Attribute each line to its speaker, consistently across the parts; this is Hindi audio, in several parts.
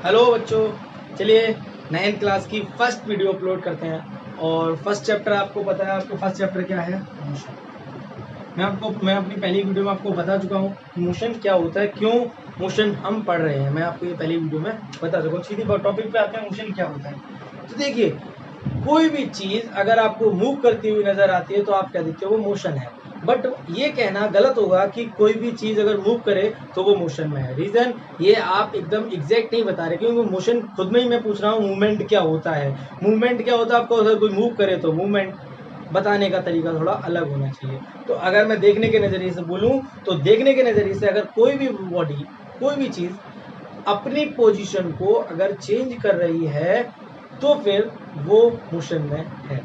Speaker 1: हेलो बच्चों, चलिए 9th क्लास की फर्स्ट वीडियो अपलोड करते हैं। और फर्स्ट चैप्टर आपको पता है, आपको फर्स्ट चैप्टर क्या है? मोशन। मैं अपनी पहली वीडियो में आपको बता चुका हूँ मोशन क्या होता है, क्यों मोशन हम पढ़ रहे हैं। मैं आपको ये पहली वीडियो में बता चुका हूँ। सीधी टॉपिक पे आते हैं, मोशन क्या होता है। तो देखिए, कोई भी चीज़ अगर आपको मूव करती हुई नजर आती है तो आप क्या देखते हो? वो मोशन है। बट ये कहना गलत होगा कि कोई भी चीज़ अगर मूव करे तो वो मोशन में है। रीज़न ये आप एकदम एग्जैक्ट नहीं बता रहे, क्योंकि मोशन खुद में ही मैं पूछ रहा हूँ मूवमेंट क्या होता है। मूवमेंट क्या होता है आपको अगर कोई मूव करे तो मूवमेंट बताने का तरीका थोड़ा अलग होना चाहिए। तो अगर मैं देखने के नज़रिए से बोलूँ तो देखने के नज़रिए से अगर कोई भी बॉडी, कोई भी चीज़ अपनी पोजीशन को अगर चेंज कर रही है तो फिर वो मोशन में है।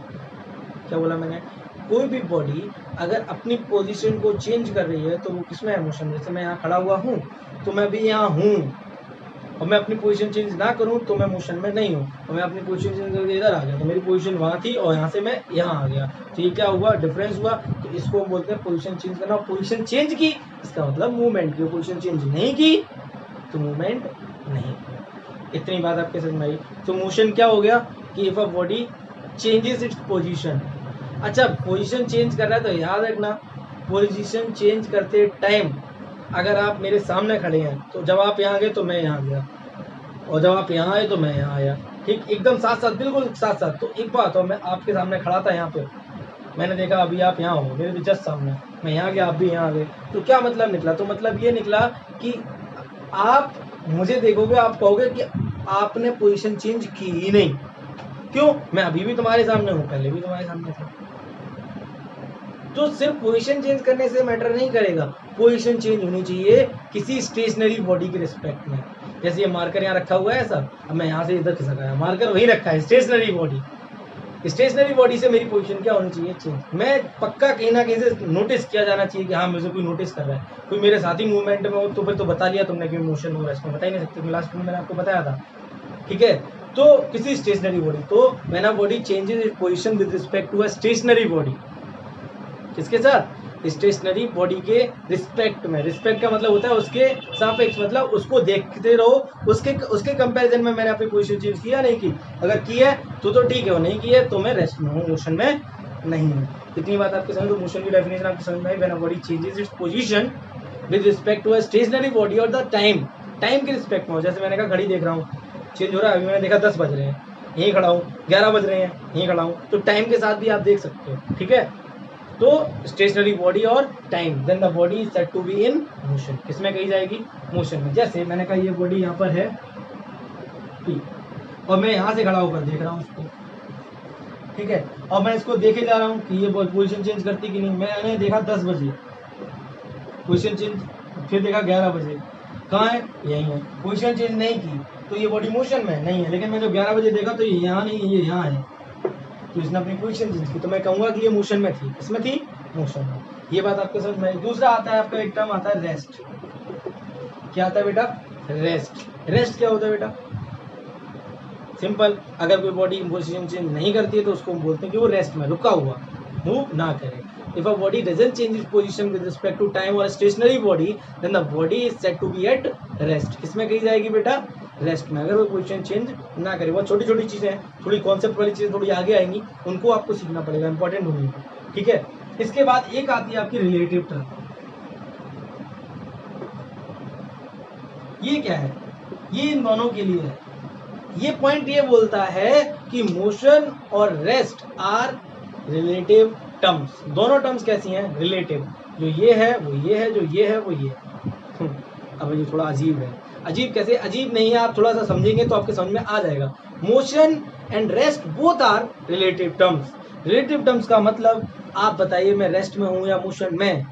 Speaker 1: क्या बोला मैंने? कोई भी बॉडी अगर अपनी पोजीशन को चेंज कर रही है तो वो किसमें है? मोशन में। जैसे मैं यहाँ खड़ा हुआ हूँ तो मैं भी यहाँ हूँ और मैं अपनी पोजीशन चेंज ना करूँ तो मैं मोशन में नहीं हूँ। और मैं अपनी पोजीशन चेंज करके इधर आ गया तो मेरी पोजीशन वहाँ थी और यहाँ से मैं यहाँ आ गया। तो ये क्या हुआ? डिफरेंस हुआ। तो इसको हम बोलते हैं पोजीशन चेंज करना। पोजीशन चेंज की इसका मतलब मूवमेंट की। पोजीशन चेंज नहीं की तो मूवमेंट नहीं। इतनी बात आपके समझ में आई? तो मोशन क्या हो गया कि if a body changes its position. अच्छा, पोजीशन चेंज कर रहा है तो याद रखना, पोजीशन चेंज करते टाइम अगर आप मेरे सामने खड़े हैं तो जब आप यहाँ गए तो मैं यहाँ गया, और जब आप यहाँ आए तो मैं यहाँ आया। ठीक, एकदम साथ साथ, बिल्कुल साथ साथ। तो एक बात हो, मैं आपके सामने खड़ा था यहाँ पे, मैंने देखा अभी आप यहाँ हो, मेरे भी जस्ट सामने, मैं यहाँ गया, आप भी यहाँ आ गए। तो क्या मतलब निकला? तो मतलब ये निकला कि आप मुझे देखोगे, आप कहोगे कि आपने पोजीशन चेंज की ही नहीं। क्यों? मैं अभी भी तुम्हारे सामने हूँ, पहले भी तुम्हारे सामने था। तो सिर्फ पोजीशन चेंज करने से मैटर नहीं करेगा, पोजीशन चेंज होनी चाहिए किसी स्टेशनरी बॉडी के रिस्पेक्ट में। जैसे ये मार्कर यहाँ रखा हुआ है ऐसा, अब मैं यहाँ से इधर खिसक आया, मार्कर वहीं रखा है, स्टेशनरी बॉडी। स्टेशनरी बॉडी से मेरी पोजीशन क्या होनी चाहिए? चेंज। मैं पक्का कहीं ना कहीं से नोटिस किया जाना चाहिए कि हाँ मुझे कोई नोटिस कर रहा है, कोई मेरे साथ ही मूवमेंट में हो तो फिर तो बता लिया तुमने कि मोशन हो रहा है। इसमें बता ही नहीं सकते, लास्ट में मैंने आपको बताया था। ठीक है, तो किसी स्टेशनरी बॉडी, तो when a body changes its position with respect to a stationary body. किसके साथ? स्टेशनरी बॉडी के रिस्पेक्ट में। रिस्पेक्ट का मतलब होता है उसके सापेक्ष, मतलब उसको देखते रहो, उसके कंपैरिजन में मैंने अपनी पोजीशन चेंज किया नहीं की। अगर की है तो ठीक है, वो नहीं की है तो मैं रेस्ट में हूँ, मोशन में नहीं हूँ। इतनी बात आपके समझ। तो मोशन की डेफिनेशन आपको समझ में आई। When a body changes its position with respect to a stationary body और द टाइम, टाइम के रिस्पेक्ट में। जैसे मैंने कहा घड़ी देख रहा हूँ, चेंज हो रहा है, अभी मैंने देखा 10 बज रहे हैं, यहीं खड़ा हूँ, 11 बज रहे हैं, यहीं खड़ा हूँ। तो टाइम के साथ भी आप देख सकते हो। ठीक है, तो स्टेशनरी बॉडी और time, then the body is said to be in motion. किसमें कही जाएगी? मोशन में। जैसे मैंने कहा ये बॉडी यहाँ पर है P, और मैं यहाँ से खड़ा होकर देख रहा हूँ उसको। ठीक है, और मैं इसको देखे जा रहा हूँ कि ये पोजीशन चेंज करती कि नहीं। मैंने देखा 10 बजे, पोजीशन चेंज, फिर देखा 11 बजे, कहाँ है? यहीं है। पोजीशन चेंज नहीं की तो ये बॉडी मोशन में नहीं है। लेकिन मैंने 11 बजे देखा तो ये यहाँ नहीं, ये यहाँ है, तो इसने अपनी पोजीशन चेंज की, तो मैं कहूँगा कि ये मोशन में थी। इसमें थी? मोशन में। ये बात आपके समझ में। दूसरा आता है आपका एक टर्म आता है रेस्ट। क्या आता है बेटा? रेस्ट। रेस्ट क्या होता है बेटा? सिंपल, अगर कोई बॉडी पोजीशन चेंज नहीं करती है तो उसको हम बोलते हैं कि वो रेस्ट में, रुका हुआ, मूव ना करे। If a body doesn't change its position with respect to time or a stationary body, then the body is said to be at rest. किसमें कही जाएगी बेटा? रेस्ट में। अगर वो पोजीशन चेंज ना करे। बहुत छोटी छोटी चीज़ें हैं, थोड़ी कॉन्सेप्ट वाली चीज़ें थोड़ी आगे आएंगी, उनको आपको सीखना पड़ेगा, इंपॉर्टेंट होंगी। ठीक है, इसके बाद एक आती है आपकी रिलेटिव टर्म। ये क्या है? ये इन दोनों के लिए है। ये पॉइंट ये बोलता है कि मोशन और रेस्ट आर रिलेटिव टर्म्स। दोनों टर्म्स कैसी हैं? रिलेटिव। जो ये है वो ये है, जो ये है वो ये है। अब ये थोड़ा अजीब है। अजीब कैसे? अजीब नहीं है, आप थोड़ा सा समझेंगे तो आपके समझ में आ जाएगा। Motion and rest both are relative terms. Relative terms का मतलब, आप बताइए मैं रेस्ट में हूँ या मोशन में?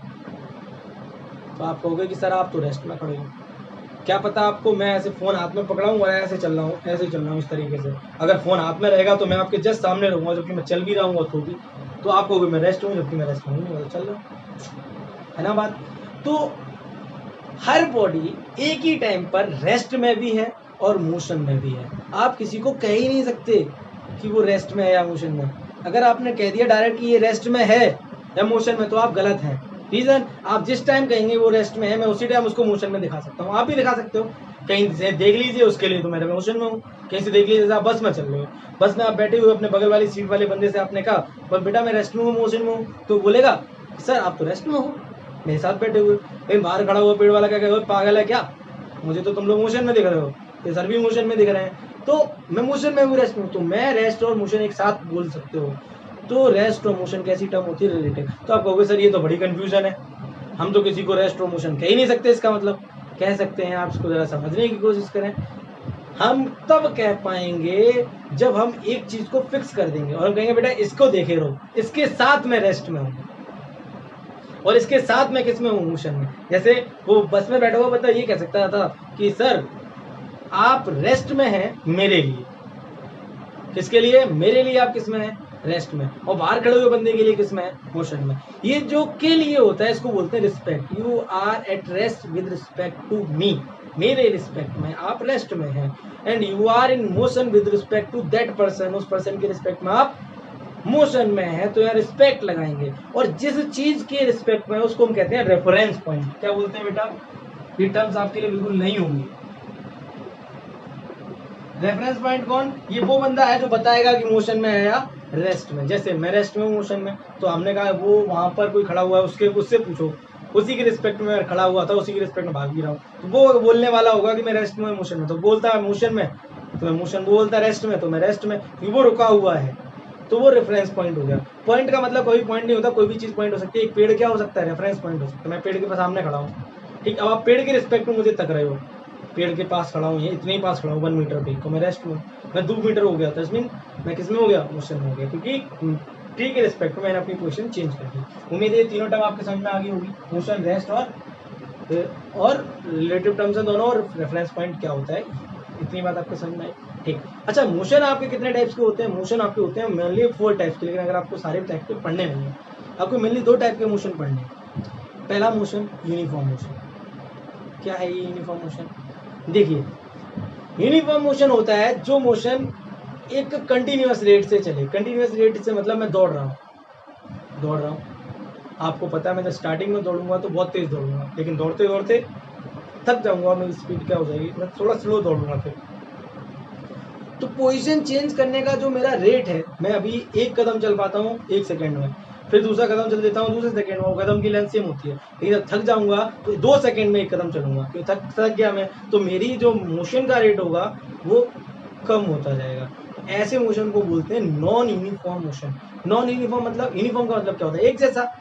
Speaker 1: तो आप कहोगे कि सर आप तो रेस्ट में खड़े हो। क्या पता आपको मैं ऐसे फ़ोन हाथ में पकड़ा हूँ और ऐसे चल रहा हूँ, ऐसे चल रहा हूँ इस तरीके से। अगर फ़ोन हाथ में रहेगा तो मैं आपके जस्ट सामने रहूँगा, जबकि मैं चल भी रहा हूँ तो भी, तो आप कहोगे मैं रेस्ट हूँ, जबकि मैं रेस्ट नहीं हूँ, चल रहा हूँ। है ना बात? तो हर बॉडी एक ही टाइम पर रेस्ट में भी है और मोशन में भी है। आप किसी को कह ही नहीं सकते कि वो रेस्ट में है या मोशन में। अगर आपने कह दिया डायरेक्ट कि ये रेस्ट में है या मोशन में, तो आप गलत हैं। रीज़न, आप जिस टाइम कहेंगे वो रेस्ट में है, मैं उसी टाइम उसको मोशन में दिखा सकता हूँ, आप भी दिखा सकते हो। कहीं से देख लीजिए उसके लिए तो मैं मोशन में हूँ, कहीं से देख लीजिए जैसे आप बस में चल रहे हो, बस में आप बैठे हुए अपने बगल वाली सीट वाले बंदे से आपने कहा पर बेटा मैं रेस्ट में हूँ, मोशन में हूँ, तो बोलेगा सर आप तो रेस्ट में हो मेरे साथ बैठे हुए। कहीं बाहर खड़ा हुआ पेड़ वाला क्या कहे पागल है क्या, मुझे तो तुम लोग मोशन में दिख रहे हो, ये सर भी मोशन में दिख रहे हैं, तो मैं मोशन में हूँ रेस्ट में, तो मैं रेस्ट और मोशन एक साथ बोल सकते हो। तो रेस्ट और मोशन कैसी टर्म होती है, रिलेटिव। तो आप कहोगे सर ये तो बड़ी कंफ्यूजन है, हम तो किसी को रेस्ट और मोशन कह ही नहीं सकते, इसका मतलब कह सकते हैं, आप इसको जरा समझने की कोशिश करें। हम तब कह पाएंगे जब हम एक चीज को फिक्स कर देंगे और हम कहेंगे बेटा इसको देखे रहो, इसके साथ मैं रेस्ट में हूँ और इसके साथ मैं किस में हूँ, मोशन में। जैसे वो बस में बैठा हुआ बता ये कह सकता था कि सर आप रेस्ट में हैं मेरे लिए, किसके लिए, मेरे लिए आप किस में हैं, रेस्ट में, और बाहर खड़े हुए बंदे के लिए किस में है, मोशन में। ये जो के लिए होता है इसको बोलते हैं respect, you are at rest with respect to me, मेरे रिस्पेक्ट में आप रेस्ट में हैं, and you are in motion with respect to that person, उस पर्सन के रिस्पेक्ट में आप मोशन में है, तो यहाँ रिस्पेक्ट लगाएंगे। और जिस चीज के रिस्पेक्ट में है उसको हम कहते हैं रेफरेंस पॉइंट। क्या बोलते हैं बेटा, ये टर्म्स आपके लिए बिल्कुल नहीं होंगी। रेफरेंस पॉइंट कौन, ये वो बंदा है जो बताएगा कि मोशन में है या रेस्ट में। जैसे मैं रेस्ट में हूँ मोशन में, तो हमने कहा वो वहां पर कोई खड़ा हुआ है उसके उससे पूछो, उसी के रिस्पेक्ट में खड़ा हुआ था, उसी के रिस्पेक्ट में भाग भी रहा हूँ, तो वो बोलने वाला होगा कि मैं रेस्ट में मोशन में, तो बोलता है मोशन में तो मैं मोशन, वो बोलता है रेस्ट में तो मैं रेस्ट में, क्योंकि वो रुका हुआ है, तो वो रेफरेंस पॉइंट हो गया। पॉइंट का मतलब कोई पॉइंट नहीं होता, कोई भी चीज पॉइंट हो सकती है। एक पेड़ क्या हो सकता है, रेफरेंस पॉइंट हो सकता है। मैं पेड़ के सामने खड़ा हूँ, ठीक, अब आप पेड़ के रिस्पेक्ट में मुझे तक रहे हो, पेड़ के पास खड़ा हूँ, ये इतने ही पास खड़ा हूँ 1 मीटर पे, तो मैं रेस्ट में, मैं 2 मीटर हो गया, तो इसमें मैं किस में हो गया, मोशन में हो गया, क्योंकि ट्री के रिस्पेक्ट में मैंने अपनी पोजीशन चेंज कर दी। उम्मीद है तीनों टर्म आपके समझ में आ गई होगी, मोशन, रेस्ट और रिलेटिव टर्म्स है दोनों, और रेफरेंस पॉइंट क्या होता है, इतनी बात आपको समझ में आई, ठीक। अच्छा, मोशन आपके कितने टाइप्स के होते हैं, मोशन आपके होते हैं मेनली 4 टाइप्स के, लेकिन अगर आपको सारे टाइप के पढ़ने नहीं है, आपको मेनली 2 टाइप के मोशन पढ़ने हैं। पहला मोशन यूनिफॉर्म मोशन। क्या है ये यूनिफॉर्म मोशन, देखिए यूनिफॉर्म मोशन होता है जो मोशन एक कंटिन्यूअस रेट से चले। कंटिन्यूअस रेट से मतलब मैं दौड़ रहा हूँ, आपको पता है मैं जब स्टार्टिंग में दौड़ूंगा तो बहुत तेज दौड़ूंगा, लेकिन दौड़ते दौड़ते थक जाऊंगा, मेरी स्पीड क्या हो जाएगी, मैं थोड़ा स्लो दौड़ूंगा फिर। तो पोजीशन चेंज करने का जो मेरा रेट है, मैं अभी 1 कदम चल पाता हूँ 1 सेकेंड में, फिर दूसरा कदम चल देता हूँ दूसरे सेकंड में, वो कदम की लेंथ सेम होती है, लेकिन जब थक जाऊंगा तो 2 सेकंड में 1 कदम चलूंगा, क्योंकि थक गया मैं, तो मेरी जो मोशन का रेट होगा वो कम होता जाएगा। ऐसे मोशन को बोलते हैं non uniform motion. Non uniform मतलब, यूनिफॉर्म का मतलब क्या होता है, एक जैसा।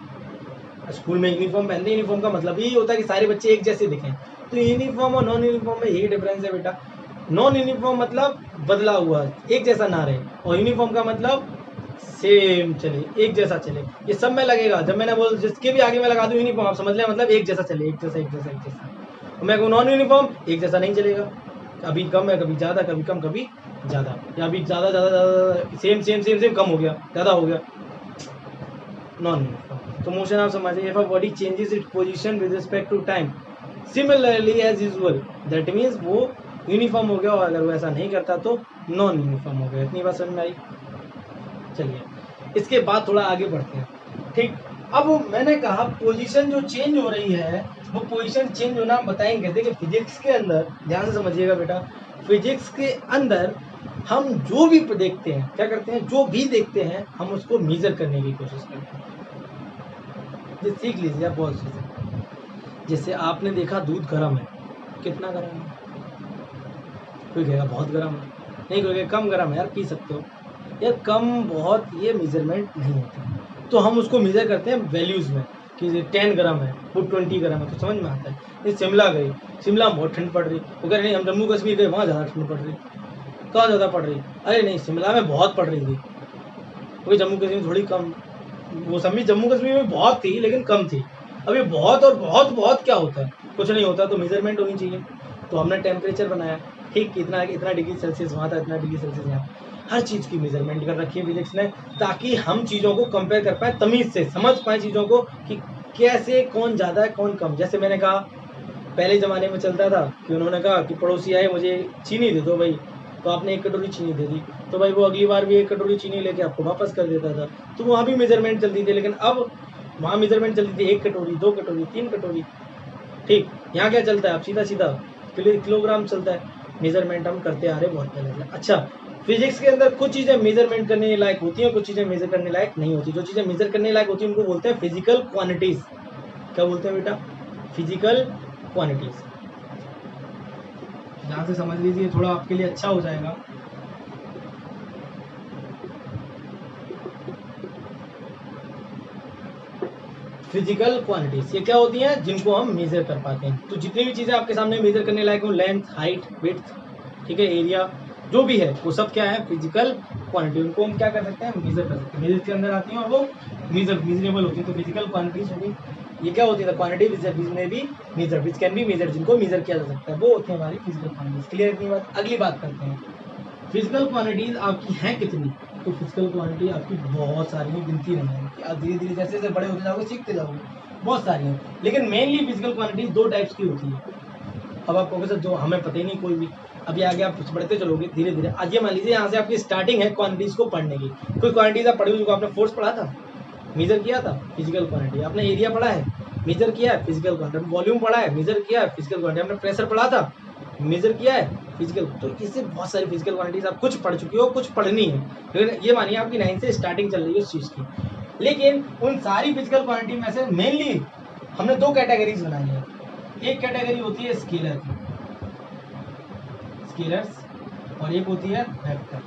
Speaker 1: स्कूल में यूनिफॉर्म पहनते हैं, यूनिफॉर्म का मतलब यही होता है कि सारे बच्चे एक जैसे दिखें। तो यूनिफॉर्म और नॉन यूनिफॉर्म में यही डिफरेंस है बेटा। नॉन यूनिफॉर्म मतलब बदला हुआ, एक जैसा ना रहे, और यूनिफॉर्म का मतलब सेम चले, एक जैसा चले। ये सब में लगेगा, जब मैंने बोल जिसके भी आगे में लगा दूं यूनिफॉर्म, आप समझ लें मतलब एक जैसा चले, एक जैसा एक जैसा एक जैसा। मैं कहूँ नॉन यूनिफॉर्म, एक जैसा नहीं चलेगा, कभी कम है कभी ज़्यादा, कभी कम कभी ज़्यादा, या अभी ज़्यादा ज़्यादा ज़्यादा सेम सेम सेम सेम, कम हो गया ज़्यादा हो गया, नॉन यूनिफॉर्म। तो मोशन आप समझिए, if a body changes its position with respect to time similarly as usual, that means वो यूनिफॉर्म हो गया, और अगर वो ऐसा नहीं करता तो नॉन यूनिफॉर्म हो गया। इतनी बात समझ में आई। चलिए इसके बाद थोड़ा आगे बढ़ते हैं, ठीक। अब मैंने कहा पोजीशन जो चेंज हो रही है, वो पोजीशन चेंज होना हम बताएंगे। देखिए फिजिक्स के अंदर, ध्यान से समझिएगा बेटा, फिजिक्स के अंदर हम जो भी देखते हैं, क्या करते हैं, जो भी देखते हैं हम उसको मेजर करने की कोशिश करते हैं। ये सीख लीजिए आप बहुत अच्छे से। जैसे आपने देखा दूध गर्म है, कितना गर्म है, कोई कहेगा बहुत गर्म है, नहीं कोई कहेगा कम गर्म है, यार पी सकते हो, यार कम बहुत ये मेजरमेंट नहीं होता, तो हम उसको मेजर करते हैं वैल्यूज़ में कि 10 ग्राम है, वो 20 ग्राम है, तो समझ में आता है। ये शिमला गई, शिमला में बहुत ठंड पड़ रही, वो कह रहे नहीं हम जम्मू कश्मीर गए वहाँ ज़्यादा ठंड पड़ रही, कहाँ ज़्यादा पड़ रही, अरे नहीं शिमला में बहुत पड़ रही थी, क्योंकि जम्मू कश्मीर में थोड़ी कम, वो समझी जम्मू कश्मीर में बहुत थी लेकिन कम थी। अब ये बहुत और बहुत बहुत क्या होता है, कुछ नहीं होता, तो मेजरमेंट होनी चाहिए। तो हमने टेम्परेचर बनाया, ठीक, इतना इतना डिग्री सेल्सियस वहाँ था, इतना डिग्री सेल्सियस यहाँ, हर चीज़ की मेजरमेंट कर रखी है फिजिक्स ने, ताकि हम चीज़ों को कंपेयर कर पाए, तमीज़ से समझ पाए चीज़ों को कि कैसे कौन ज़्यादा है कौन कम। जैसे मैंने कहा पहले ज़माने में चलता था कि उन्होंने कहा कि पड़ोसी आए मुझे चीनी दे दो भाई, तो आपने 1 कटोरी चीनी दे दी, तो भाई वो अगली बार भी 1 कटोरी चीनी लेके आपको वापस कर देता था। तो वहाँ भी मेजरमेंट चलती थी, लेकिन अब वहाँ मेजरमेंट चलती थी 1 कटोरी, 2 कटोरी, 3 कटोरी, ठीक। यहाँ क्या चलता है, आप सीधा सीधा किलोग्राम चलता है, मेजरमेंट हम करते आ रहे बहुत पहले से। अच्छा, फिजिक्स के अंदर कुछ चीज़ें मेजरमेंट करने लायक होती हैं, कुछ चीज़ें मेजर करने लायक नहीं होती। जो चीज़ें मेजर करने लायक होती हैं उनको बोलते हैं फिजिकल क्वांटिटीज़। क्या बोलते हैं बेटा? Physical quantities. ध्यान से समझ लीजिए, थोड़ा आपके लिए अच्छा हो जाएगा। फिजिकल क्वांटिटीज ये क्या होती हैं? जिनको हम मेजर कर पाते हैं। तो जितनी भी चीज़ें आपके सामने मेजर करने लायक हो, लेंथ, हाइट, विड्थ, ठीक है, एरिया, जो भी है वो सब क्या है? Physical quantity. उनको हम क्या कर सकते हैं? मेजर कर सकते हैं। मेजर के अंदर आती हैं और वो मेजरेबल होती है। तो फिजिकल क्वांटिटीज होगी, ये क्या होती है? क्वांटिटी में भी measure, which can be measure, जिनको मेजर किया जा सकता है, वो होती है हमारी फिजिकल क्वांटिटीज। क्लियर इतनी बात? अगली बात करते हैं, फिजिकल क्वांटिटीज आपकी हैं कितनी? तो फिजिकल क्वांटिटी आपकी बहुत सारी है, गिनती नहीं है। आप धीरे धीरे जैसे जैसे बड़े होते जाओगे सीखते जाओगे, बहुत सारी हैं। लेकिन मेनली फिजिकल क्वांटिटीज दो टाइप्स की होती है। अब आप कहोगे सर जो हमें पता ही नहीं कोई भी, अभी आगे आप बढ़ते चलोगे धीरे धीरे। आज ये मान लीजिए यहाँ से आपकी स्टार्टिंग है क्वांटिटीज को पढ़ने की। कोई क्वांटिटीज आप पढ़ी हुई, आपने फोर्स पढ़ा था, मेजर किया था, फिजिकल क्वांटिटी। आपने एरिया पढ़ा है, मेजर किया है, फिजिकल क्वांटिटी। वॉल्यूम पढ़ा है, मेजर किया है, फिजिकल क्वांटिटी। आपने प्रेशर पढ़ा था, मेजर किया है, फिजिकल। तो इससे बहुत सारी फिजिकल क्वांटिटीज आप कुछ पढ़ चुके हो, कुछ पढ़नी है। लेकिन ये मानिए आपकी 9 से स्टार्टिंग चल रही है उस चीज़ की। लेकिन उन सारी फिजिकल क्वांटिटी में से मेनली हमने दो कैटेगरीज बनाई है। एक कैटेगरी होती है स्केलर की, स्केलर्स, और एक होती है वेक्टर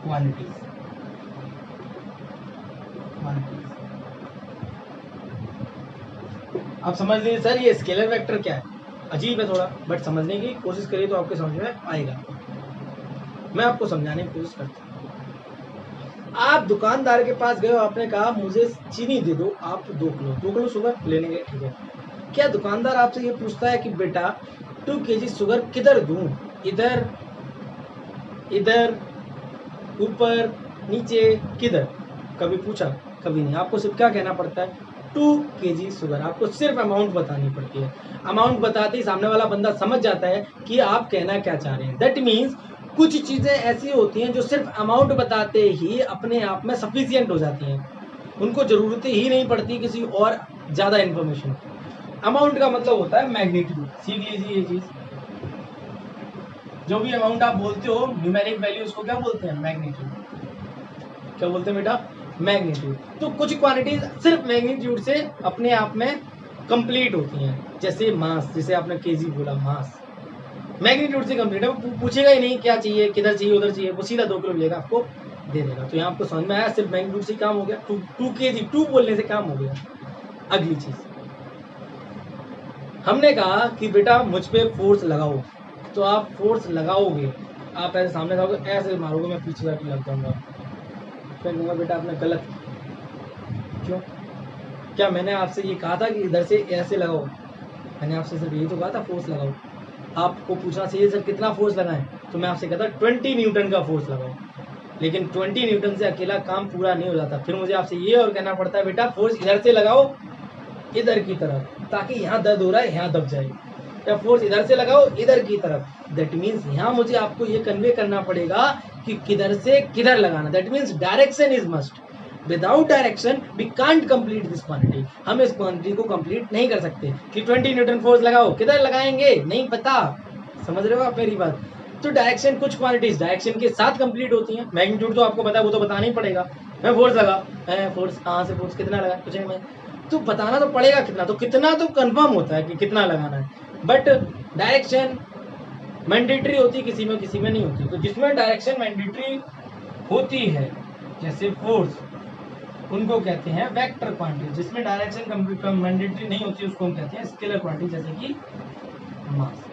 Speaker 1: क्वांटिटीज। आप समझ लीजिए सर ये स्केलर वेक्टर क्या है? अजीब है थोड़ा, बट समझने की कोशिश करिए तो आपके समझ में आएगा। मैं आपको समझाने की कोशिश करता हूँ। आप दुकानदार के पास गए, आपने कहा मुझे चीनी दे दो, आप 2 किलो शुगर लेने गए, ठीक है। क्या दुकानदार आपसे ये पूछता है कि बेटा 2 kg शुगर किधर दूं? इधर, इधर, ऊपर, नीचे, किधर? कभी पूछा? कभी नहीं। आपको सिर्फ क्या कहना पड़ता है? 2 kg शुगर। आपको सिर्फ अमाउंट बतानी पड़ती है। अमाउंट बताते ही सामने वाला बंदा समझ जाता है कि आप कहना क्या चाह रहे हैं। दैट मीन्स कुछ चीज़ें ऐसी होती हैं जो सिर्फ अमाउंट बताते ही अपने आप में सफिशियंट हो जाती हैं, उनको ज़रूरत ही नहीं पड़ती किसी और ज़्यादा इन्फॉर्मेशन। अमाउंट का मतलब होता है मैग्नीट्यूड। सीख लीजिए ये चीज़। जो भी अमाउंट आप बोलते हो, न्यूमेरिक वैल्यू, उसको क्या बोलते हैं? मैग्नीट्यूड। क्या बोलते हैं बेटा? मैग्नीट्यूड। तो कुछ क्वांटिटीज सिर्फ मैग्नीट्यूड से अपने आप में कंप्लीट होती हैं। जैसे मास, जैसे आपने केजी बोला, मास मैग्नीट्यूड से कंप्लीट है। वो पूछेगा ही नहीं क्या चाहिए, किधर चाहिए, उधर चाहिए, वो सीधा 2 किलो लेगा, आपको दे देगा। तो यहाँ आपको समझ में आया, सिर्फ मैग्नीट्यूड से काम हो गया। 2 kg, 2 बोलने से काम हो गया। अगली चीज हमने कहा कि बेटा मुझ पे फोर्स लगाओ, तो आप फोर्स लगाओगे, आप ऐसे सामने जाओगे, ऐसे मारोगे, मैं पीछे जाके लग जाऊंगा। फिर कहूँगा बेटा आपने गलत। क्यों? क्या मैंने आपसे ये कहा था कि इधर से ऐसे लगाओ? मैंने आपसे सिर्फ यही तो कहा था फोर्स लगाओ। आपको पूछना चाहिए सर कितना फोर्स लगाएं, तो मैं आपसे कहता 20 न्यूटन का फोर्स लगाओ। लेकिन 20 न्यूटन से अकेला काम पूरा नहीं हो जाता। फिर मुझे आपसे ये और कहना पड़ता है बेटा फोर्स इधर से लगाओ, इधर की तरफ, ताकि यहाँ दर्द हो रहा है यहाँ दब जाए, या फोर्स इधर से लगाओ इधर की तरफ। दैट मीन्स यहाँ मुझे आपको ये कन्वे करना पड़ेगा कि किधर से किधर लगाना। That means direction is must. Without direction we can't complete this quantity. हम इस क्वांटिटी को कंप्लीट नहीं कर सकते कि 20 न्यूटन फोर्स लगाओ, किधर लगाएंगे नहीं पता। समझ रहे हो आप मेरी बात? तो डायरेक्शन, कुछ क्वांटिटीज डायरेक्शन के साथ कंप्लीट होती हैं। मैग्नीट्यूड तो आपको पता है, वो तो बताना ही पड़ेगा। मैं फोर्स लगा, फोर्स कहाँ से, फोर्स कितना लगा, कुछ नहीं, तो बताना तो पड़ेगा कितना। तो कितना तो कंफर्म होता है कि कितना लगाना है, बट डायरेक्शन मैंडेटरी होती है, किसी में नहीं होती। तो जिसमें डायरेक्शन मैंडेटरी होती है, जैसे फोर्स, उनको कहते हैं वेक्टर क्वांटिटी। जिसमें डायरेक्शन मैंडेटरी नहीं होती उसको हम कहते हैं स्केलर क्वांटिटी, जैसे कि मास।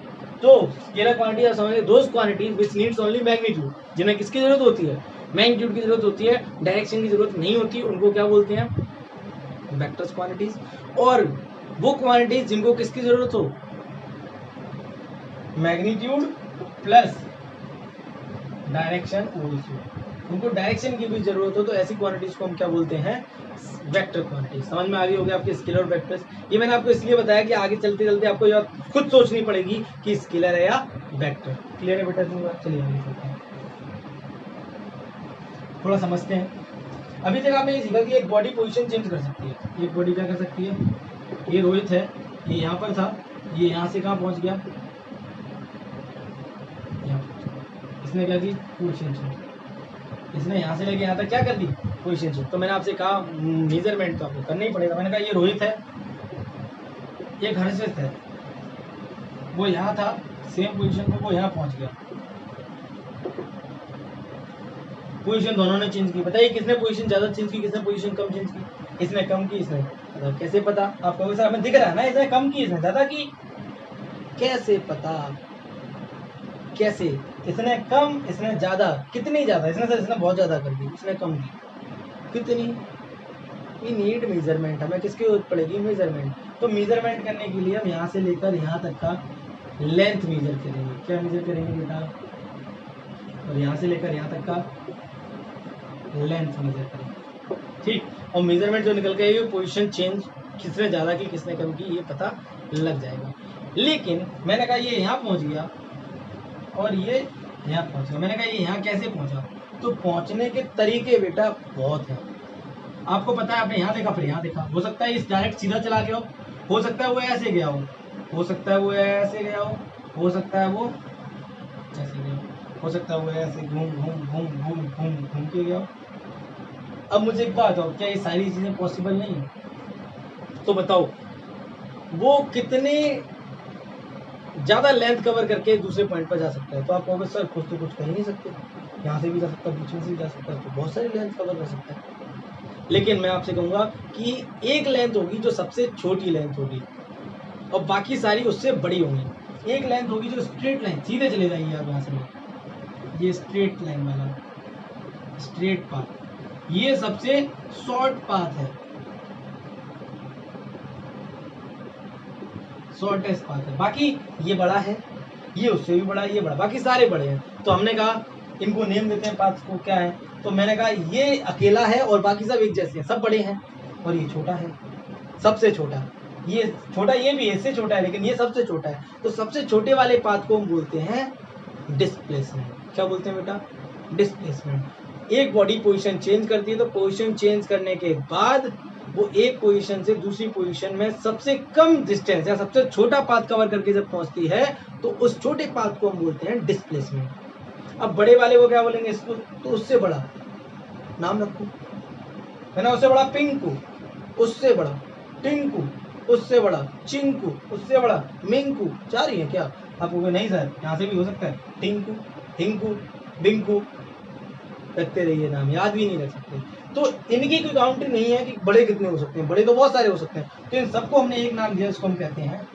Speaker 1: तो स्केलर क्वांटिटी समझिए those quantities which needs only magnitude, जिन्हें किसकी जरूरत होती है? मैग्नीट्यूड की जरूरत होती है, डायरेक्शन की जरूरत नहीं होती, उनको क्या बोलते हैं? Vectors quantities. और वो क्वांटिटीज जिनको किसकी जरूरत हो? मैग्नीट्यूड प्लस डायरेक्शन ऑल्सो, उनको डायरेक्शन की भी जरूरत हो, तो ऐसी क्वांटिटीज को हम क्या बोलते हैं? Vector quantities. समझ में आ गई होगी आपके स्केलर और वेक्टर्स। ये मैंने आपको इसलिए बताया कि आगे चलते चलते आपको यह खुद सोचनी पड़ेगी कि स्केलर है या वेक्टर। क्लियर है बेटा? चलिए आगे चलते हैं, थोड़ा समझते हैं। अभी तक आपने ये सीखा कि एक बॉडी पोजीशन चेंज कर सकती है। एक बॉडी क्या कर सकती है? ये रोहित है, ये यहाँ पर था, ये यहाँ से कहाँ पहुँच गया, यहाँ। इसने क्या की पोजीशन चेंज, इसने यहाँ से लेके यहाँ तक क्या कर दी पोजीशन चेंज। तो मैंने आपसे कहा मेजरमेंट तो आपको करना ही पड़ेगा। मैंने कहा ये रोहित है, ये हर्षित है, वो यहाँ था सेम पोजीशन पे, वो यहाँ पहुँच गया, पोजीशन दोनों ने चेंज की। बताइए किसने पोजीशन ज़्यादा चेंज की, किसने पोजीशन कम चेंज की। इसने कम की, इसने मतलब कैसे पता आपको, सर हमें दिख रहा है ना, इसने कम की इसने ज़्यादा की, कैसे पता, कैसे, इसने कम इसने ज़्यादा, कितनी ज़्यादा, इसने सर इसने बहुत ज़्यादा कर दी, इसने कम की, कितनी। ये नीड मेजरमेंट, हमें किसकी जरूरत पड़ेगी, मेजरमेंट। तो मेजरमेंट करने के लिए हम यहाँ से लेकर यहाँ तक का लेंथ मेजर करेंगे। क्या मेजर करेंगे बेटा, और यहाँ से लेकर यहाँ तक का लेंथ मेजर करेंगे, ठीक। और मेजरमेंट जो निकल गया, ये पोजीशन चेंज किसने ज़्यादा की किसने कम की, ये पता लग जाएगा। लेकिन मैंने कहा ये यहाँ पहुँच गया और ये यहाँ पहुँच गया। मैंने कहा ये यहाँ कैसे पहुँचा, तो पहुँचने के तरीके बेटा बहुत हैं। आपको पता है, आपने यहाँ देखा फिर यहाँ देखा, हो सकता है इस डायरेक्ट सीधा चला गया हो सकता है वो ऐसे गया हो सकता है वो ऐसे गया हो सकता है वो ऐसे गया हो सकता है वो ऐसे घूम घूम घूम घूम घूम घूम के गया हो। अब मुझे एक बात बताओ, क्या ये सारी चीज़ें पॉसिबल नहीं है? तो बताओ वो कितने ज़्यादा लेंथ कवर करके दूसरे पॉइंट पर जा सकता है। तो आप कहोगे सर कुछ तो कुछ कह ही नहीं सकते, यहाँ से भी जा सकता है, बीच में से भी जा सकता है, तो बहुत सारी लेंथ कवर कर सकता है। लेकिन मैं आपसे कहूँगा कि एक लेंथ होगी जो सबसे छोटी लेंथ होगी और बाकी सारी उससे बड़ी होंगी। एक लेंथ होगी जो स्ट्रेट लाइन, सीधे चले जाइए आप यहाँ से, ये स्ट्रेट लाइन वाला स्ट्रेट पाथ, ये सबसे शॉर्ट पाथ है, शॉर्टेस्ट पाथ है। बाकी ये बड़ा है, ये उससे भी बड़ा है, ये बड़ा, बाकी सारे बड़े हैं। तो हमने कहा इनको नेम देते हैं पाथ्स को, क्या है। तो मैंने कहा ये अकेला है और बाकी सब एक जैसे हैं, सब बड़े हैं, और ये छोटा है, सबसे छोटा, ये छोटा, ये भी इससे छोटा है, लेकिन ये सबसे छोटा है। तो सबसे छोटे वाले पाथ को हम बोलते हैं डिस्प्लेसमेंट। क्या बोलते हैं बेटा, डिस्प्लेसमेंट। एक बॉडी पोजीशन चेंज करती है, तो पोजीशन चेंज करने के बाद वो एक पोजीशन से दूसरी पोजीशन में सबसे कम डिस्टेंस या सबसे छोटा पाथ कवर करके जब पहुंचती है, तो उस छोटे पाथ को हम बोलते हैं डिस्प्लेसमेंट। अब बड़े वाले को क्या बोलेंगे इसको, तो उससे बड़ा नाम रखो, है ना, उससे बड़ा पिंकू, उससे बड़ा टिंकू, उससे बड़ा चिंकू, उससे बड़ा मिंकू। चार ही है क्या? आप कहोगे नहीं सर, यहाँ से भी हो सकता है, टिंकू, हिंकू, बिंकू, रखते रहिए नाम, याद भी नहीं रख सकते। तो इनकी कोई काउंटिंग नहीं है कि बड़े कितने हो सकते हैं, बड़े तो बहुत सारे हो सकते हैं। तो इन सबको हमने एक नाम दिया, इसको हम कहते हैं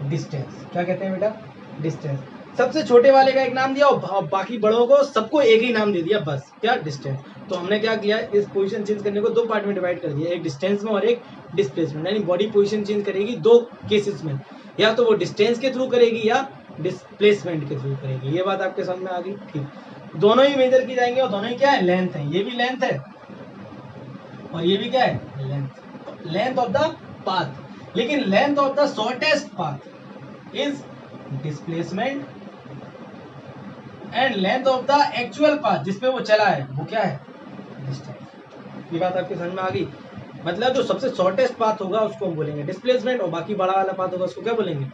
Speaker 1: डिस्टेंस। क्या कहते हैं बेटा, डिस्टेंस। सबसे छोटे वाले का एक नाम दिया और बाकी बड़ों को सबको एक ही नाम दे दिया, बस, क्या, डिस्टेंस। तो हमने क्या किया, इस पोजीशन चेंज करने को दो पार्ट में डिवाइड कर दिया, एक डिस्टेंस में और एक डिस्प्लेसमेंट। यानी बॉडी पोजीशन चेंज करेगी दो केसेस में, या तो वो डिस्टेंस के थ्रू करेगी या डिस्प्लेसमेंट के थ्रू करेगी। ये बात आपके समझ में आ गई, ठीक। दोनों ही मेजर की जाएंगे और दोनों ही क्या है, लेंथ है। ये भी लेंथ है और ये भी क्या है, length, length of the path. लेकिन length of the shortest path is displacement and length of the actual path जिसपे वो चला है वो क्या है, डिस्टेंस। ये बात आपके समझ में आ गई। मतलब जो सबसे शॉर्टेस्ट पाथ होगा उसको हम बोलेंगे डिस्प्लेसमेंट, और बाकी बड़ा वाला पाथ होगा उसको क्या बोलेंगे,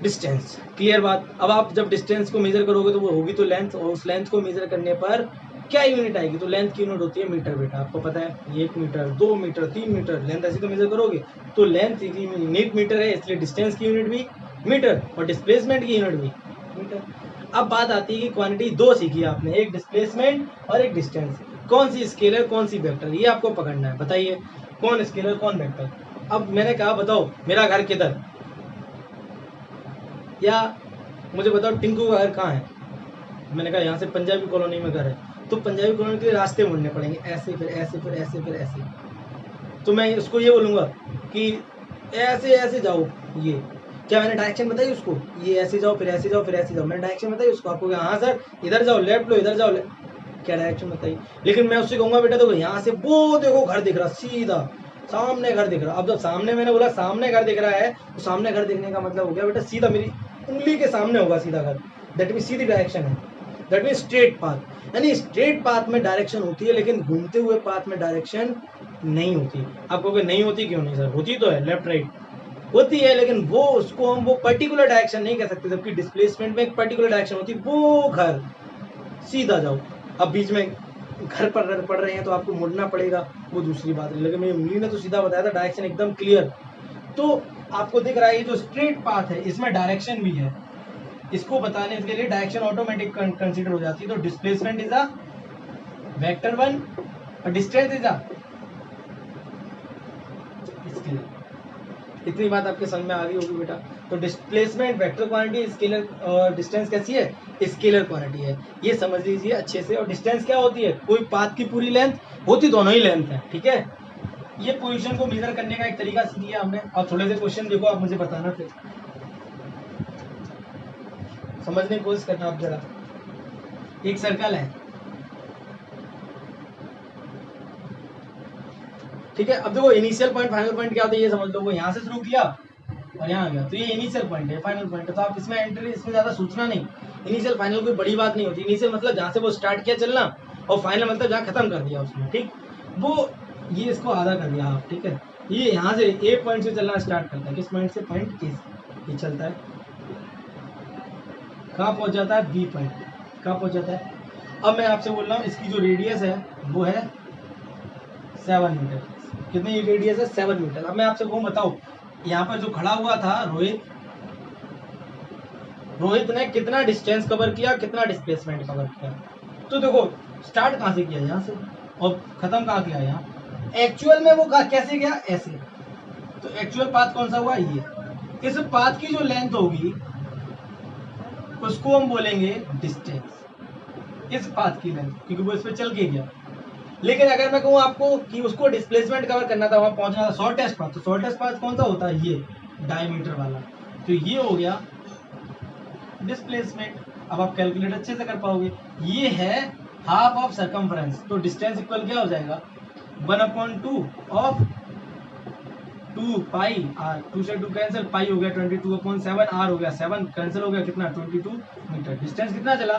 Speaker 1: डिस्टेंस। क्लियर बात। अब आप जब डिस्टेंस को मेजर करोगे तो वो होगी तो लेंथ, और उस लेंथ को मेजर करने पर क्या यूनिट आएगी, तो लेंथ की यूनिट होती है मीटर बेटा, आपको पता है। 1 मीटर, 2 मीटर, 3 मीटर, लेंथ ऐसी तो मेजर करोगे तो लेंथ की यूनिट मीटर है, इसलिए डिस्टेंस की यूनिट भी मीटर और डिस्प्लेसमेंट की यूनिट भी मीटर। अब बात आती है कि क्वांटिटी दो सीखी आपने, एक डिस्प्लेसमेंट और एक डिस्टेंस। कौन सी स्केलर कौन सी वेक्टर, ये आपको पकड़ना है। बताइए कौन स्केलर कौन वेक्टर। अब मैंने कहा बताओ मेरा घर किधर, या मुझे बताओ टिंकू का घर कहाँ है। मैंने कहा यहाँ से पंजाबी कॉलोनी में घर है, तो पंजाबी कॉलोनी के रास्ते मुड़ने पड़ेंगे, ऐसे फिर ऐसे फिर ऐसे फिर ऐसे। तो मैं उसको ये बोलूँगा कि ऐसे ऐसे जाओ, ये क्या मैंने डायरेक्शन बताई उसको, ये ऐसे जाओ फिर ऐसे जाओ फिर ऐसे जाओ, मैंने डायरेक्शन बताई उसको। आपको हाँ सर इधर जाओ लेफ्ट लो, इधर जाओ क्या डायरेक्शन बताई। लेकिन मैं उससे कहूँगा बेटा देखो यहाँ से वो देखो घर दिख रहा, सीधा सामने घर दिख रहा। अब जब सामने मैंने बोला सामने घर दिख रहा है, तो सामने घर दिखने का मतलब हो गया बेटा सीधा मेरी उंगली के सामने होगा सीधा घर, दैट मीन सीधी डायरेक्शन है। That mean straight path. यानी स्ट्रेट पाथ में डायरेक्शन होती है, लेकिन घूमते हुए पाथ में डायरेक्शन नहीं होती। आप कहोगे नहीं होती, क्यों नहीं सर? होती तो है, लेफ्ट राइट होती है, लेकिन वो उसको हम वो पर्टिकुलर डायरेक्शन नहीं कह सकते, जबकि डिस्प्लेसमेंट में एक पर्टिकुलर डायरेक्शन होती है। वो घर सीधा जाओ, अब बीच में घर पर पड़ रहे हैं तो आपको मुड़ना पड़ेगा, वो दूसरी बात है। लेकिन मेरी उंगली ने तो सीधा बताया था, डायरेक्शन एकदम क्लियर। तो आपको दिख रहा है ये जो स्ट्रेट पाथ है इसमें डायरेक्शन भी है, इसको बताने के लिए डायरेक्शन ऑटोमेटिक कंसीडर हो जाती है। तो डिस्प्लेसमेंट इज अ वेक्टर 1 और डिस्टेंस इज अ स्केलर। इतनी बात आपके समझ में आ गई होगी बेटा। तो डिस्प्लेसमेंट वेक्टर क्वांटिटी, स्केलर और डिस्टेंस कैसी है? स्केलर क्वांटिटी है, ये समझ लीजिए अच्छे से। और डिस्टेंस क्या होती है? कोई पाथ की पूरी लेंथ होती, दोनों ही लेंथ है, ठीक है। ये पोजीशन को मेजर करने का एक तरीका दिया हमने। अब थोड़े से क्वेश्चन देखो, आप मुझे बताना, फिर समझने की कोशिश करना आप जरा। एक सर्कल है, ठीक है। अब देखो इनिशियल पॉइंट फाइनल पॉइंट क्या होता है ये समझ लो। वो यहाँ से शुरू किया और यहाँ आ गया, तो ये इनिशियल पॉइंट है, फाइनल पॉइंट है। तो आप इसमें एंट्री, इसमें ज्यादा सोचना नहीं। इनिशियल फाइनल कोई बड़ी बात नहीं होती। इनिशियल मतलब जहाँ से वो स्टार्ट किया चलना, और फाइनल मतलब जहाँ खत्म कर दिया उसने, ठीक। वो ये इसको आधा कर दिया आप, ठीक है। ये यहाँ से ए पॉइंट से चलना स्टार्ट करता है। किस पॉइंट से? पॉइंट ए से। ये चलता है, कहाँ पहुंच जाता है? B point. कहाँ पहुंच जाता है? अब मैं आपसे बोल रहा हूँ, इसकी जो रेडियस है वो है 7 मीटर। कितनी रेडियस है? 7 मीटर। अब मैं आपसे वो बताऊँ, यहाँ पर जो खड़ा हुआ था रोहित ने कितना डिस्टेंस कवर किया, कितना डिस्प्लेसमेंट कवर किया? तो देखो स्टार्ट कहाँ से किया? यहाँ से, और खत्म कहाँ किया? यहाँ। एक्चुअल में वो कैसे गया? ऐसे। तो एक्चुअल पाथ कौन सा हुआ? ये। इस पाथ की जो लेंथ होगी उसको हम बोलेंगे डिस्टेंस, इस पाथ की लेंथ, क्योंकि वो इस पे चल के गया। लेकिन अगर मैं कहूँ आपको कि उसको डिस्प्लेसमेंट कवर करना था, वहां पहुंचना था, शॉर्टेस्ट पाथ, तो शॉर्टेस्ट पाथ कौन सा होता है? ये डायमीटर वाला। तो ये हो गया डिस्प्लेसमेंट। अब आप कैलकुलेट अच्छे से कर पाओगे। ये है हाफ ऑफ सर्कमफ्रेंस, तो डिस्टेंस इक्वल क्या हो जाएगा? 1/2 ऑफ 2 पाई आर। 2 से 2 कैंसिल, पाई हो गया 22/7, आर हो गया 7, कैंसिल हो गया कितना? 22 मीटर। डिस्टेंस कितना चला?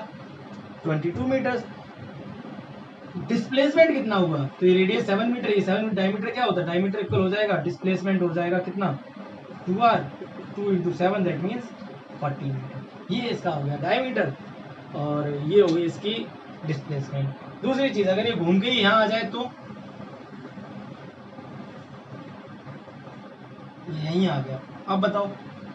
Speaker 1: 22 मीटर। डिस्प्लेसमेंट कितना हुआ? तो ये रेडियस 7 मीटर, ये 7 डायमीटर क्या होता है? डायमीटर इक्वल हो जाएगा, डिस्प्लेसमेंट हो जाएगा कितना? 2r, 2 × 7 that means 40 metre. ये इसका हो गया डायमीटर, और ये हो गई इसकी डिस्प्लेसमेंट। दूसरी चीज, अगर ये घूम के ही यहाँ आ जाए तो यहीं आ गया। अब बताओ,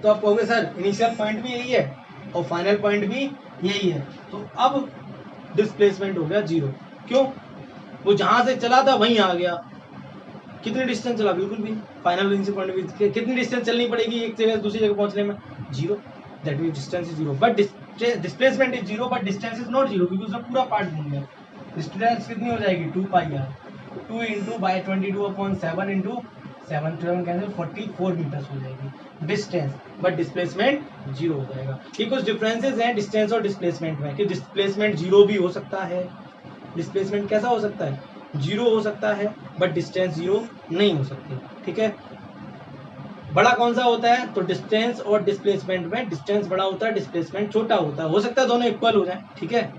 Speaker 1: तो आप कहोगे सर इनिशियल पॉइंट भी यही है और फाइनल पॉइंट भी यही है, तो अब डिस्प्लेसमेंट हो गया 0। क्यों? वो जहां से चला था वहीं आ गया। कितनी डिस्टेंस चला? बिल्कुल भी। फाइनल इनिशियल पॉइंट भी कितनी डिस्टेंस चलनी पड़ेगी एक जगह से दूसरी जगह पहुंचने में? 0। That means distance is 0, but displacement is 0, but distance is not 0, क्योंकि उसका पूरा पार्ट घूम गया। डिस्टेंस कितनी हो जाएगी? 2 पाई आर, 2 × 22/7 × 7 कैंसिल, 44 मीटर्स हो जाएगी डिस्टेंस, बट डिस्प्लेसमेंट 0 हो जाएगा। ये कुछ डिफरेंसेस हैं डिस्टेंस और डिस्प्लेसमेंट में, कि डिस्प्लेसमेंट 0 भी हो सकता है। डिस्प्लेसमेंट कैसा हो सकता है? 0 हो सकता है, बट डिस्टेंस 0 नहीं हो सकती, ठीक है। बड़ा कौन सा होता है? तो डिस्टेंस और डिस्प्लेसमेंट में डिस्टेंस बड़ा होता है, डिस्प्लेसमेंट छोटा होता है। हो सकता है दोनों इक्वल हो जाए, ठीक है।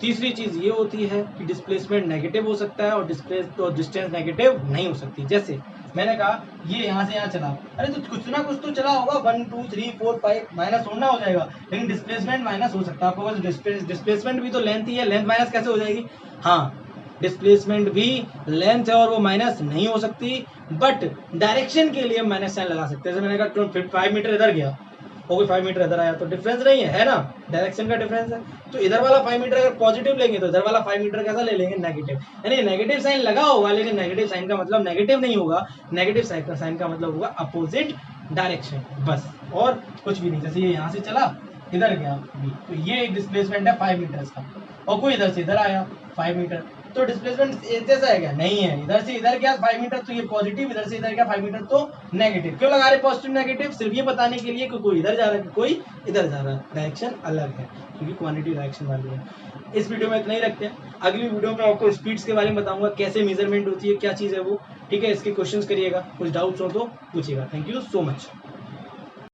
Speaker 1: तीसरी चीज ये होती है कि डिस्प्लेसमेंट नेगेटिव हो सकता है और डिस्टेंस नेगेटिव नहीं हो सकती। जैसे मैंने कहा ये यहाँ से यहाँ चला, अरे तो कुछ ना कुछ तो चला होगा, 1 2 3 4 5 माइनस होना हो जाएगा, लेकिन डिस्प्लेसमेंट माइनस हो सकता है। आपको बस डिस्प्लेसमेंट भी तो लेंथ ही है, लेंथ माइनस कैसे हो जाएगी? हाँ, डिस्प्लेसमेंट भी लेंथ है और वो माइनस नहीं हो सकती, बट डायरेक्शन के लिए माइनस साइन लगा सकते हैं। जैसे मैंने कहा 5 मीटर इधर गया और कोई 5 मीटर इधर आया, तो डिफरेंस नहीं है ना, डायरेक्शन का डिफरेंस है। तो इधर वाला 5 मीटर अगर पॉजिटिव लेंगे तो इधर वाला 5 मीटर कैसा ले लेंगे? नेगेटिव। यानी नेगेटिव साइन लगा होगा, लेकिन नेगेटिव साइन का मतलब नेगेटिव नहीं होगा, नेगेटिव साइन का मतलब होगा अपोजिट डायरेक्शन, बस और कुछ भी नहीं। जैसे ये यहाँ से चला इधर गया भी, तो ये एक डिस्प्लेसमेंट है 5 मीटर का, और कोई इधर से इधर आया 5 मीटर, तो डिस्प्लेसमेंट जैसा है क्या? नहीं है। इधर से इधर गया 5 मीटर तो ये पॉजिटिव, इधर से इधर गया 5 मीटर तो नेगेटिव। क्यों लगा रहे पॉजिटिव नेगेटिव? सिर्फ ये बताने के लिए कि कोई इधर जा रहा है, कोई इधर जा रहा है, डायरेक्शन अलग है, क्योंकि क्वांटिटी डायरेक्शन वाली है। इस वीडियो में इतना ही रखते हैं। अगली वीडियो में आपको स्पीड्स के बारे में बताऊंगा, कैसे मेजरमेंट होती है, क्या चीज़ है वो, ठीक है। इसके क्वेश्चंस करिएगा, कुछ डाउट्स हो तो पूछिएगा। Thank you so much.